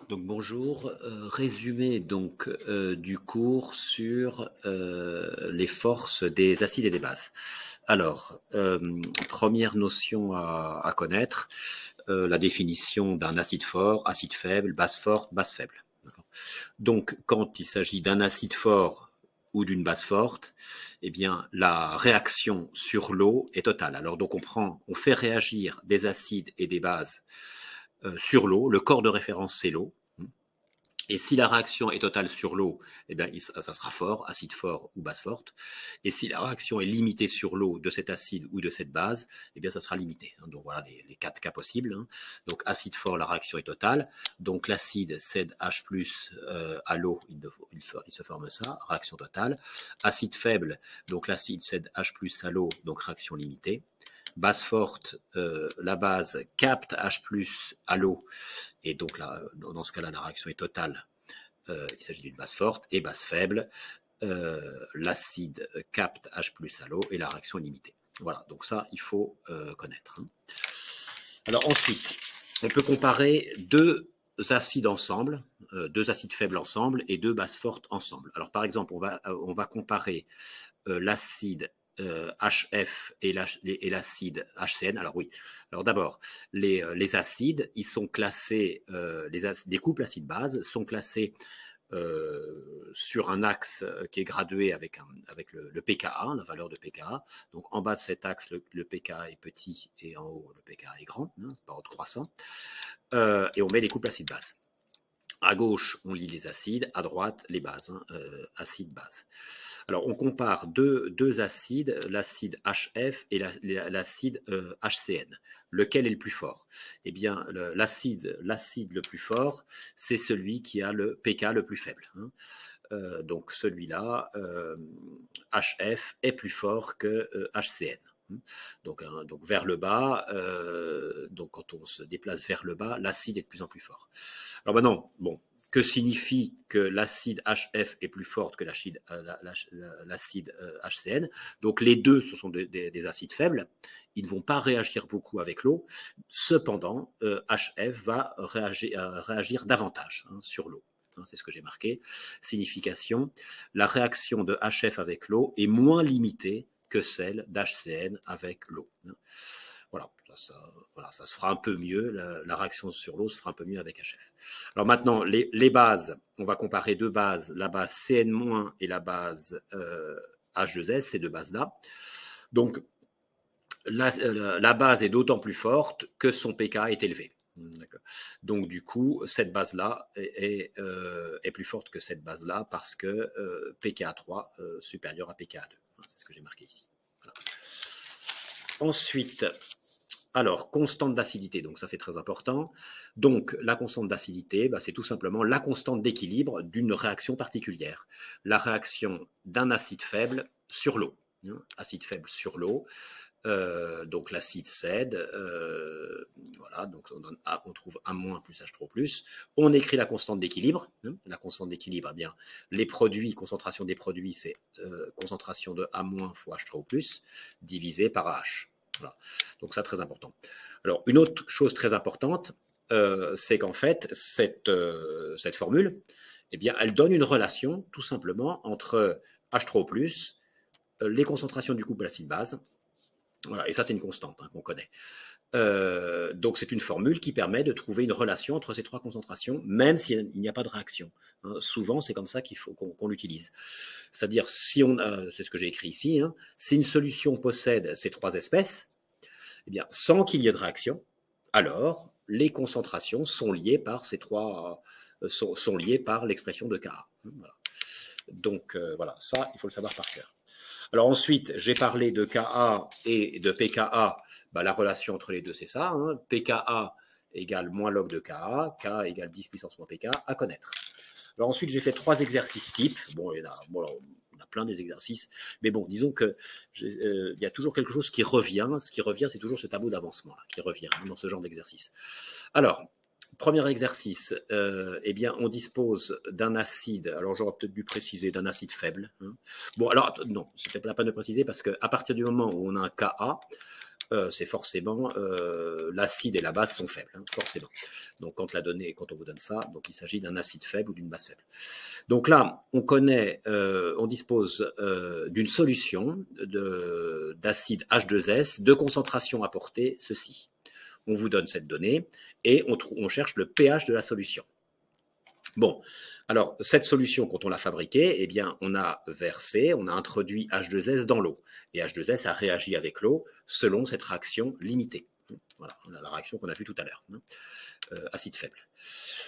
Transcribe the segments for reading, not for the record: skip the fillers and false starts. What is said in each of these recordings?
Donc bonjour, résumé donc du cours sur les forces des acides et des bases. Alors, première notion à connaître, la définition d'un acide fort, acide faible, base forte, base faible. Donc, quand il s'agit d'un acide fort ou d'une base forte, eh bien, la réaction sur l'eau est totale. Alors, donc, on fait réagir des acides et des bases sur l'eau. Le corps de référence, c'est l'eau. Et si la réaction est totale sur l'eau, eh bien, ça sera fort, acide fort ou base forte. Et si la réaction est limitée sur l'eau de cet acide ou de cette base, eh bien, ça sera limité. Donc voilà les quatre cas possibles. Donc acide fort, la réaction est totale. Donc l'acide cède H+ à l'eau, il se forme ça, réaction totale. Acide faible, donc l'acide cède H+ à l'eau, donc réaction limitée. Base forte, la base capte H+ à l'eau, et donc là, dans ce cas-là, la réaction est totale. Il s'agit d'une base forte. Et base faible, l'acide capte H+ à l'eau et la réaction est limitée. Voilà, donc ça, il faut connaître. Alors ensuite, on peut comparer deux acides ensemble, deux acides faibles ensemble et deux bases fortes ensemble. Alors par exemple, on va comparer l'acide HF et l'acide HCN. Alors oui, alors d'abord, les acides, ils sont classés, les couples acides-bases sont classés sur un axe qui est gradué avec le pKa, la valeur de pKa. Donc en bas de cet axe, le pKa est petit et en haut, le pKa est grand, c'est par ordre croissant. Et on met les couples acides-bases. À gauche, on lit les acides, à droite, les bases, acide-base. Alors, on compare deux acides, l'acide HF et l'acide HCN. Lequel est le plus fort? Eh bien, l'acide le plus fort, c'est celui qui a le pK le plus faible. Donc, celui-là, HF, est plus fort que HCN. Donc vers le bas, donc quand on se déplace vers le bas, l'acide est de plus en plus fort. Alors maintenant, bon, que signifie que l'acide HF est plus forte que l'acide HCN? Donc les deux, ce sont des acides faibles. Ils ne vont pas réagir beaucoup avec l'eau. Cependant, HF va réagir davantage sur l'eau. C'est ce que j'ai marqué. Signification, la réaction de HF avec l'eau est moins limitée que celle d'HCN avec l'eau. Voilà, ça se fera un peu mieux, la réaction sur l'eau se fera un peu mieux avec HF. Alors maintenant, les bases, on va comparer deux bases, la base CN- et la base H2S, ces deux bases-là. Donc, la base est d'autant plus forte que son pK est élevé. Donc du coup, cette base-là est plus forte que cette base-là parce que pKa3 supérieur à pKa2. C'est ce que j'ai marqué ici. Voilà. Ensuite, alors, constante d'acidité, donc ça c'est très important. Donc, la constante d'acidité, c'est tout simplement la constante d'équilibre d'une réaction particulière. La réaction d'un acide faible sur l'eau. Acide faible sur l'eau. Donc l'acide cède, voilà, donc on trouve A- plus H3+. On écrit la constante d'équilibre. La constante d'équilibre, eh bien, les produits, concentration des produits, c'est concentration de A- fois H3+, divisé par H. Voilà. Donc ça, très important. Alors, une autre chose très importante, c'est qu'en fait, cette formule, eh bien, elle donne une relation, tout simplement, entre H3+, les concentrations du couple acide-base. Voilà, et ça, c'est une constante qu'on connaît. Donc, c'est une formule qui permet de trouver une relation entre ces trois concentrations, même s'il n'y a pas de réaction. Souvent, c'est comme ça qu'il faut qu'on l'utilise. C'est-à-dire, si c'est ce que j'ai écrit ici, si une solution possède ces trois espèces, eh bien, sans qu'il y ait de réaction, alors les concentrations sont liées par ces trois, sont liées par l'expression de Ka. Voilà. Donc, voilà, ça, il faut le savoir par cœur. Alors ensuite, j'ai parlé de Ka et de pKa. La relation entre les deux, c'est ça. pKa égale moins log de Ka, K égale 10 puissance moins pK, à connaître. Alors ensuite, j'ai fait 3 exercices types. Bon, on a plein des exercices, mais bon, disons que il y a toujours quelque chose qui revient. Ce qui revient, c'est toujours ce tableau d'avancement qui revient dans ce genre d'exercice. Alors, premier exercice, eh bien, on dispose d'un acide, alors j'aurais peut-être dû préciser, d'un acide faible. Bon, alors, non, c'était pas la peine de préciser parce qu'à partir du moment où on a un Ka, c'est forcément l'acide et la base sont faibles, hein, forcément. Donc quand on vous donne ça, donc il s'agit d'un acide faible ou d'une base faible. Donc là, on dispose d'une solution d'acide H2S de concentration apportée, ceci. On vous donne cette donnée et on cherche le pH de la solution. Bon, alors cette solution, quand on l'a fabriquée, eh bien, on a introduit H2S dans l'eau. Et H2S a réagi avec l'eau selon cette réaction limitée. Voilà, on a la réaction qu'on a vue tout à l'heure, acide faible.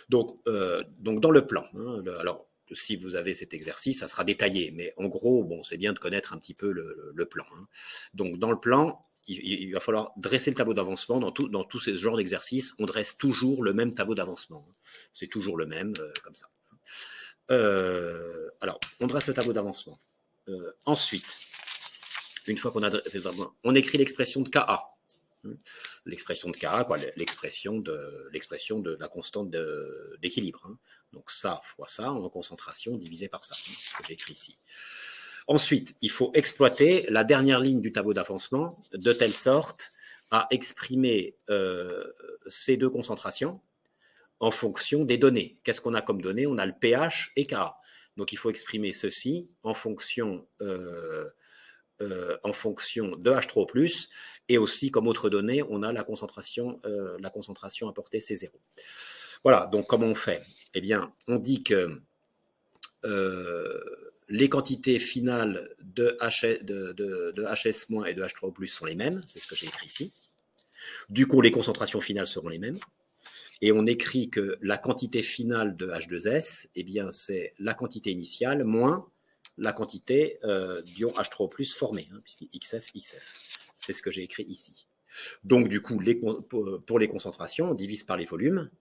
Donc dans le plan, alors si vous avez cet exercice, ça sera détaillé, mais en gros, bon, c'est bien de connaître un petit peu le plan. Donc dans le plan, il va falloir dresser le tableau d'avancement. Dans tous ces genres d'exercices, on dresse toujours le même tableau d'avancement. C'est toujours le même, comme ça. Alors, on dresse le tableau d'avancement. Ensuite, une fois qu'on a dressé le tableau, on écrit l'expression de Ka. L'expression de Ka, quoi, l'expression de la constante d'équilibre. Donc ça fois ça en concentration divisé par ça, ce que j'ai écrit ici. Ensuite, il faut exploiter la dernière ligne du tableau d'avancement de telle sorte à exprimer ces deux concentrations en fonction des données. Qu'est-ce qu'on a comme données? On a le pH et Ka. Donc il faut exprimer ceci en fonction de H3O+, et aussi comme autre donnée, on a la concentration apportée C0. Voilà, donc comment on fait? Eh bien, on dit que les quantités finales de HS- et de H3O+ sont les mêmes, c'est ce que j'ai écrit ici. Du coup, les concentrations finales seront les mêmes. Et on écrit que la quantité finale de H2S, eh bien, c'est la quantité initiale moins la quantité d'ion H3O+ formé, puisque XF. C'est ce que j'ai écrit ici. Donc, du coup, pour les concentrations, on divise par les volumes.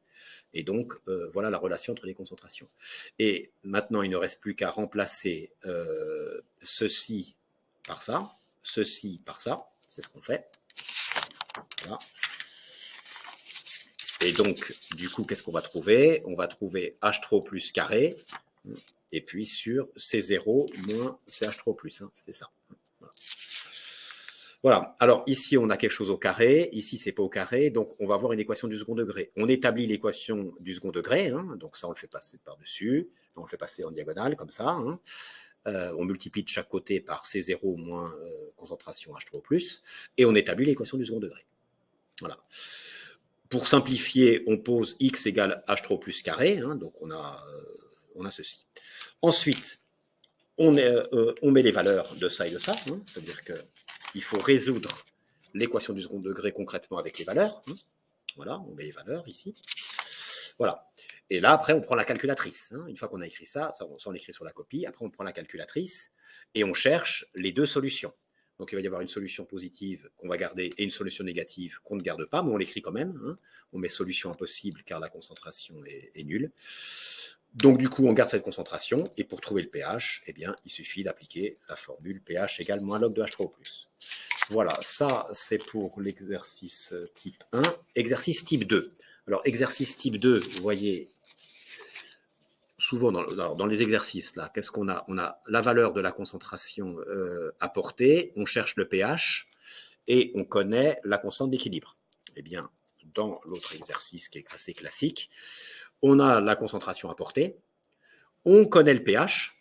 Et donc, voilà la relation entre les concentrations. Et maintenant, il ne reste plus qu'à remplacer ceci par ça, ceci par ça. C'est ce qu'on fait. Voilà. Et donc, du coup, qu'est-ce qu'on va trouver? On va trouver H3O+ carré, et puis sur C0 moins CH3+, c'est ça. Voilà. Alors ici, on a quelque chose au carré. Ici, c'est pas au carré. Donc, on va avoir une équation du second degré. On établit l'équation du second degré. Donc ça, on le fait passer par-dessus. On le fait passer en diagonale, comme ça. On multiplie de chaque côté par C0 moins concentration H3O+. Et on établit l'équation du second degré. Voilà. Pour simplifier, on pose X égale H3O+ carré. Donc, on a ceci. Ensuite, on met les valeurs de ça et de ça. C'est-à-dire que il faut résoudre l'équation du second degré concrètement avec les valeurs. Voilà, on met les valeurs ici. Voilà. Et là, après, on prend la calculatrice. Une fois qu'on a écrit ça, on l'écrit sur la copie. Après, on prend la calculatrice et on cherche les deux solutions. Donc, il va y avoir une solution positive qu'on va garder et une solution négative qu'on ne garde pas, mais on l'écrit quand même. On met solution impossible car la concentration est nulle. Donc, du coup, on garde cette concentration, et pour trouver le pH, eh bien, il suffit d'appliquer la formule pH égale moins log de H3O+. Voilà, ça, c'est pour l'exercice type 1. Exercice type 2. Alors, exercice type 2, vous voyez, souvent dans les exercices, là, qu'est-ce qu'on a? On a la valeur de la concentration apportée, on cherche le pH, et on connaît la constante d'équilibre. Eh bien, dans l'autre exercice qui est assez classique, on a la concentration apportée, on connaît le pH,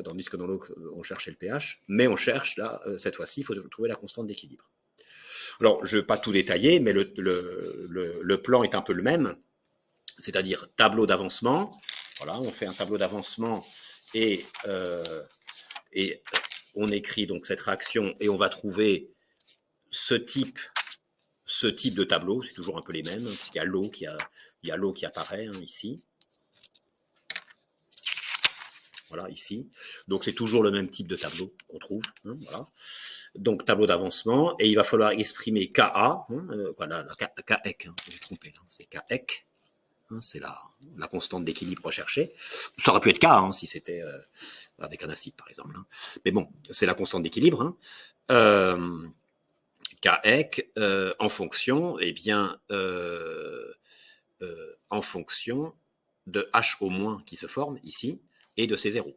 tandis que dans l'autre, on cherchait le pH, mais on cherche, là, cette fois-ci, il faut trouver la constante d'équilibre. Alors, je ne vais pas tout détailler, mais le plan est un peu le même, c'est-à-dire tableau d'avancement. Voilà, on fait un tableau d'avancement et on écrit donc cette réaction et on va trouver ce type de tableau, c'est toujours un peu les mêmes, puisqu'il y a l'eau qui apparaît ici. Voilà, ici. Donc, c'est toujours le même type de tableau qu'on trouve. Voilà. Donc, tableau d'avancement. Et il va falloir exprimer Ka. Voilà, Kek. J'ai trompé. C'est Kek. C'est la constante d'équilibre recherchée. Ça aurait pu être K si c'était avec un acide, par exemple. Mais bon, c'est la constante d'équilibre. Kek en fonction, eh bien, en fonction de H au moins qui se forme ici et de C0.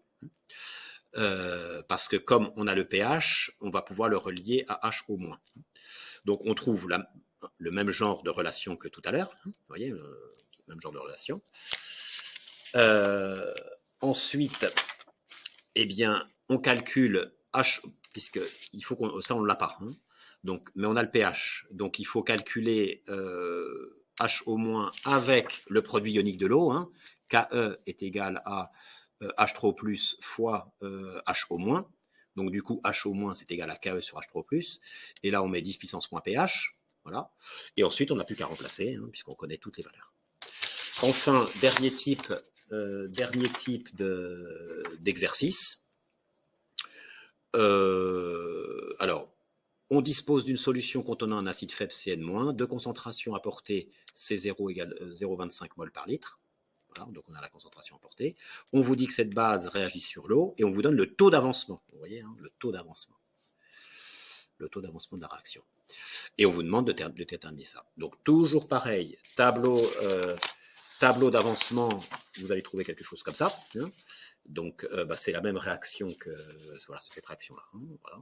Parce que comme on a le pH, on va pouvoir le relier à H au moins. Donc on trouve le même genre de relation que tout à l'heure, hein, vous voyez, le même genre de relation. Ensuite, eh bien, on calcule H, puisque il faut ça on ne l'a pas, hein, donc, mais on a le pH, donc il faut calculer H au moins avec le produit ionique de l'eau, hein, KE est égal à H3 plus fois H au moins, donc du coup H au moins c'est égal à KE sur H3 plus, et là on met 10 puissance moins pH, voilà, et ensuite on n'a plus qu'à remplacer, hein, puisqu'on connaît toutes les valeurs. Enfin, dernier type d'exercice. Alors, on dispose d'une solution contenant un acide faible Cn-, de concentration apportée C0 égale 0,25 mol par litre. Voilà, donc on a la concentration apportée. On vous dit que cette base réagit sur l'eau et on vous donne le taux d'avancement. Vous voyez, hein, le taux d'avancement. Le taux d'avancement de la réaction. Et on vous demande de déterminer ça. Donc toujours pareil, tableau d'avancement, vous allez trouver quelque chose comme ça. Hein. Donc, c'est la même réaction que voilà, c'est cette réaction-là. Hein, voilà.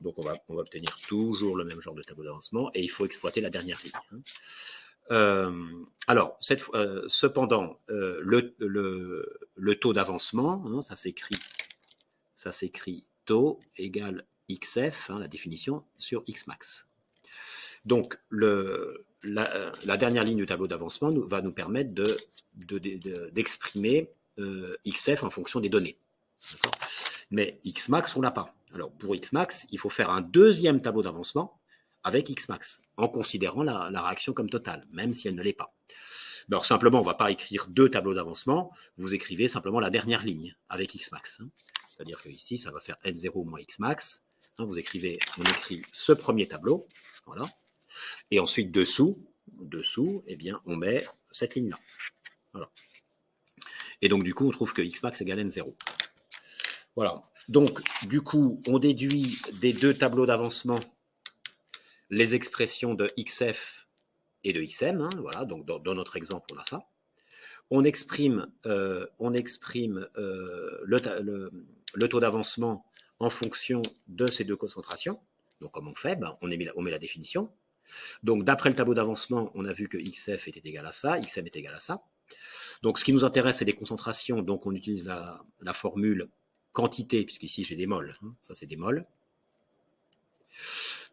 Donc, on va obtenir toujours le même genre de tableau d'avancement et il faut exploiter la dernière ligne. Hein. Alors, cependant, le taux d'avancement, hein, ça s'écrit taux égale XF, hein, la définition, sur Xmax. Donc, la dernière ligne du tableau d'avancement va nous permettre d'exprimer XF en fonction des données. Mais Xmax, on ne l'a pas. Alors, pour Xmax, il faut faire un deuxième tableau d'avancement avec Xmax, en considérant la réaction comme totale, même si elle ne l'est pas. Alors, simplement, on ne va pas écrire deux tableaux d'avancement, vous écrivez simplement la dernière ligne avec Xmax. Hein. C'est-à-dire que ici, ça va faire N0 moins Xmax. Hein, on écrit ce premier tableau, voilà. Et ensuite, dessous, eh bien, on met cette ligne-là. Voilà. Et donc, du coup, on trouve que Xmax égale N0. Voilà. Donc, du coup, on déduit des deux tableaux d'avancement les expressions de XF et de XM. Hein, voilà. Donc, dans notre exemple, on a ça. On exprime le taux d'avancement en fonction de ces deux concentrations. Donc, comme on fait, on met la définition. Donc, d'après le tableau d'avancement, on a vu que XF était égal à ça, XM est égal à ça. Donc, ce qui nous intéresse, c'est les concentrations. Donc, on utilise la formule quantité, puisqu'ici, j'ai des moles. Hein, ça, c'est des moles.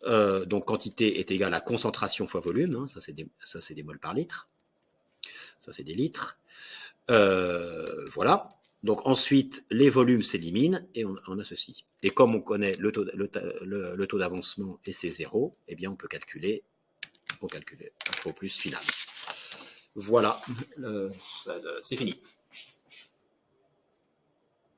Donc, quantité est égale à concentration fois volume. Hein, ça, c'est des moles par litre. Ça, c'est des litres. Voilà. Donc, ensuite, les volumes s'éliminent et on a ceci. Et comme on connaît le taux d'avancement et c'est 0, eh bien, on peut calculer H+ final. Voilà, c'est fini.